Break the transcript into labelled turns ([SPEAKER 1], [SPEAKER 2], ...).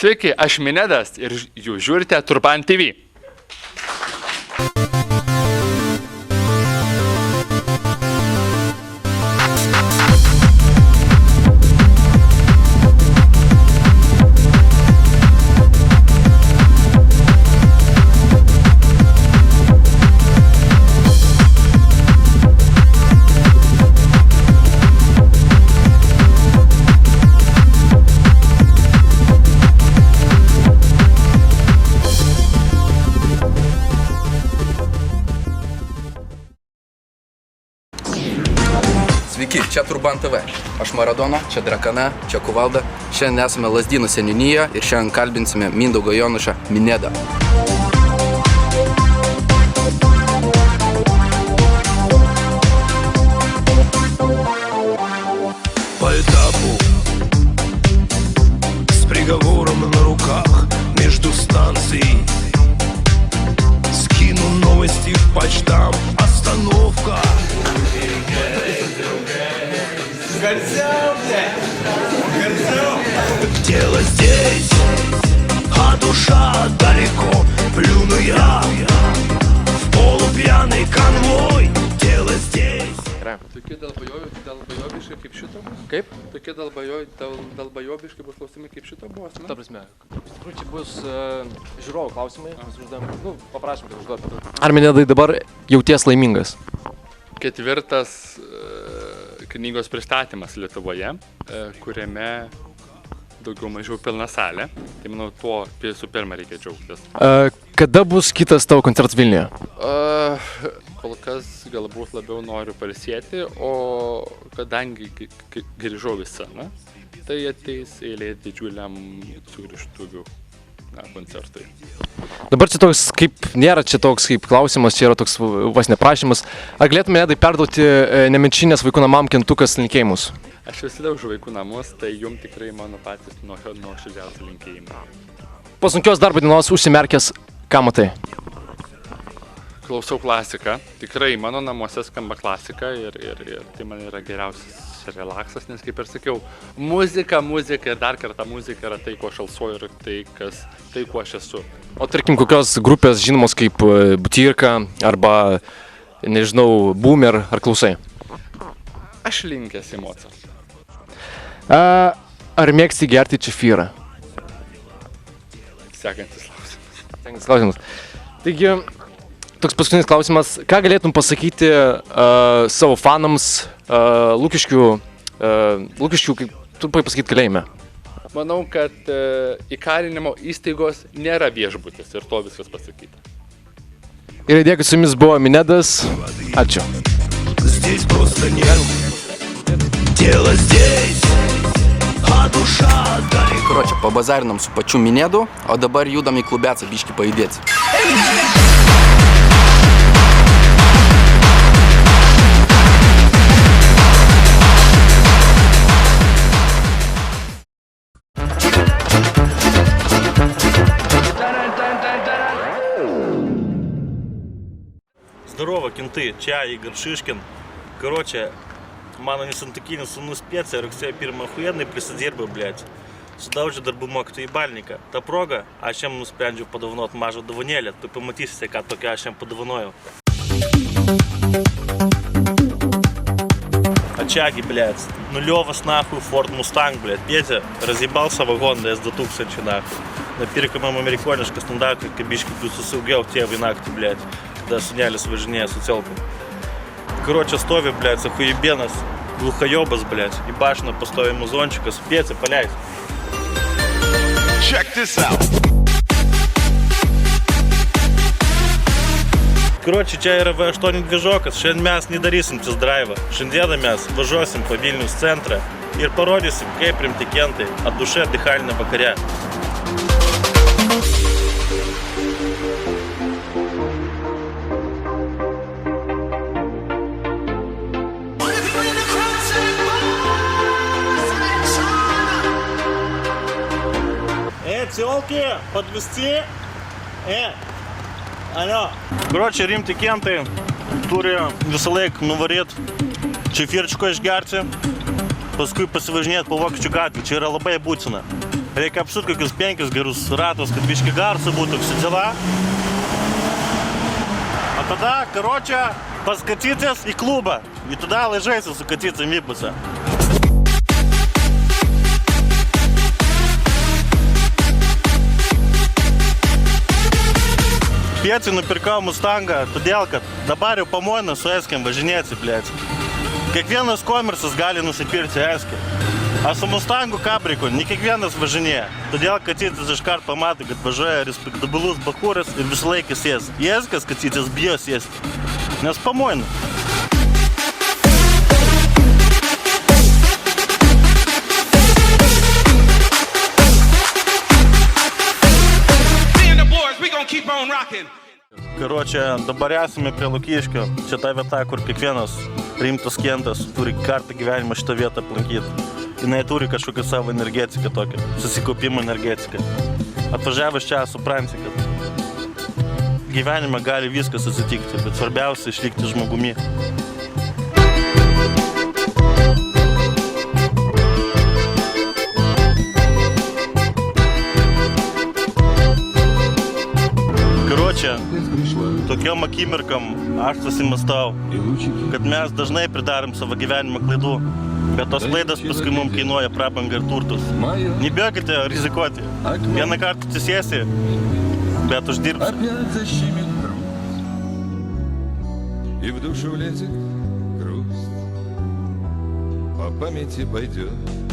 [SPEAKER 1] Sveiki, aš Minedas ir jūs žiūrite Turban TV.
[SPEAKER 2] Sveiki, čia Turban TV. Aš Maradona, čia Drakana, čia Kuvalda. Šiandien esame Lazdynų seniūnijoje ir šiandien kalbinsime Mindaugą Jonušą Minedą.
[SPEAKER 3] По этапу, с приговором на руках между станцией. Скину новости в почтам, остановка. Дело здесь, а душа далеко. Плюну я в полупьяный конвой. Дело здесь.
[SPEAKER 1] Tokie dalbajobiškai kaip šito? Kaip? Tokie dalbajobiškai bus klausimai kaip šito buvo?
[SPEAKER 4] Ta prasme, iš tikrųjų čia bus žiūrovų klausimai, mes uždavėm, paprašym, kad užduotų. Ar Minedai dabar jauties laimingas?
[SPEAKER 1] Ketvirtas knygos pristatymas Lietuvoje, kuriame daugiau mažiau pilna salė. Tai manau, tuo visų pirma reikia džiaugtis.
[SPEAKER 4] Kada bus kitas tavo koncertas Vilniuje?
[SPEAKER 1] Kol kas galbūt labiau noriu pailsėti, o kadangi grįžau į sceną, tai ateis eilė didžiuliam sugrįžtuvių koncertui.
[SPEAKER 4] Dabar čia toks, kaip nėra čia toks kaip klausimas, čia yra toks vas neprašymas. Ar galėtume Minedai perduoti Nemenčinės vaikų namam Kentukas linkėjimus?
[SPEAKER 1] Aš visada už vaikų namus, tai jum tikrai mano patys nuoširdžiausi linkėjimai.
[SPEAKER 4] Po sunkios darbo dienos užsimerkęs, ką matai?
[SPEAKER 1] Klausau klasiką. Tikrai mano namuose skamba klasika ir tai man yra geriausias relaksas, nes kaip ir sakiau, muzika ir dar kartą muzika yra tai, kuo aš alsuoju ir tai, kuo aš esu.
[SPEAKER 4] O tarkim, kokios grupės žinomos kaip Butyrka arba, nežinau, Boomer ar klausai?
[SPEAKER 1] Aš linkęs į Mozart.
[SPEAKER 4] Ar mėgsti gerti čefyrą?
[SPEAKER 1] Sekantis klausimas.
[SPEAKER 4] Sekantis klausimas. Taigi, toks paskutinis klausimas. Ką galėtum pasakyti savo fanams Lukiškių, kaip trumpai pasakyti, kalėjime?
[SPEAKER 1] Manau, kad įkalinimo įstaigos nėra viešbutis ir to viskas pasakyta.
[SPEAKER 4] Ir dėkui, su jumis buvo Minedas. Ačiū.
[SPEAKER 3] Здесь просто нет. Дело здесь, а душа далеко.
[SPEAKER 2] Короче, pabazarinom su pačiu Minedu, o dabar judam į klubecą biškį pajudėti.
[SPEAKER 5] Здорово, кенты, čia Игорь Шишкин. Короче, mano nesantuokinis sūnus Pėca rugsėjo 1 охуенный prisidirbo, blėt. Sudaužė darbų mokytojų įbalniką. Ta proga, aš jam nusprendžiau padovanot mažą dovanėlę. Tu pamatysite, ką tokia aš jam padovanojau. Ачаги, блядь, нулевос нахуй Ford Mustang, блядь. Петя разъебался вагон S2000 нахуй. Напиркамам американишка стандарка, кабишки плюс усугел тевый нахуй, блядь. Когда сунялись важнее с уцелком. Короче, стови, блядь, охуебенос, глухоебас, блядь, и башня по стови музончика, спецы, паляй.
[SPEAKER 3] Check this out.
[SPEAKER 5] Короче, čia yra V8 dvižokas, šiandien mes nedarysim test-drive. Šiandieną mes važiuosim po Vilniaus centrą ir parodysim, kaip rimti kentai от души отдыхали на вакаре. Тёлки, подвести? Алло. Короче, rimti kentai turi visą laiką nuvaryt čefirčiko išgerti, paskui pasivažinėti po Vokiečių gatvę. Čia yra labai būtina. Reikia apsut kokius 5 gerus ratus, kad biški garsų būtų, visi dėla. O tada, karočią, pas katytis į klubą. Ir tada laižaisi su katytim į pusę. Pietį nupirkau Mustangą, todėl, kad dabar jau pamoina su Eskėm važinėti, blėt. Kiekvienas komersas gali nusipirkti Eskį. A su Mustangu Kabriku ne kiekvienas važinėja. Todėl katytis iškart pamato, kad važiuoja respektabilus bakūras ir visą laiką sės. Į Eskės katytis bijo sėsti, nes pamoina. Karočią, dabar esame prie Lukiškio. Čia ta vieta, kur kiekvienas rimtas kentas turi kartą gyvenimą šitą vietą aplankyti. Jinai turi kažkokią savo energetiką tokią, susikaupimo energetiką. Atvažiavęs čia supranti, kad gyvenime gali viskas atsitikti, bet svarbiausia išlikti žmogumi. Tokiom akimirkam aš susimastau, kad mes dažnai pridarom savo gyvenimo klaidų, bet tos klaidos paskui mums kainuoja prabangą ir turtus. Nebijokite rizikuoti. Vieną kartą atsisėsi, bet uždirbsi.
[SPEAKER 6] И в душу лезет грусть, по памяти пойдет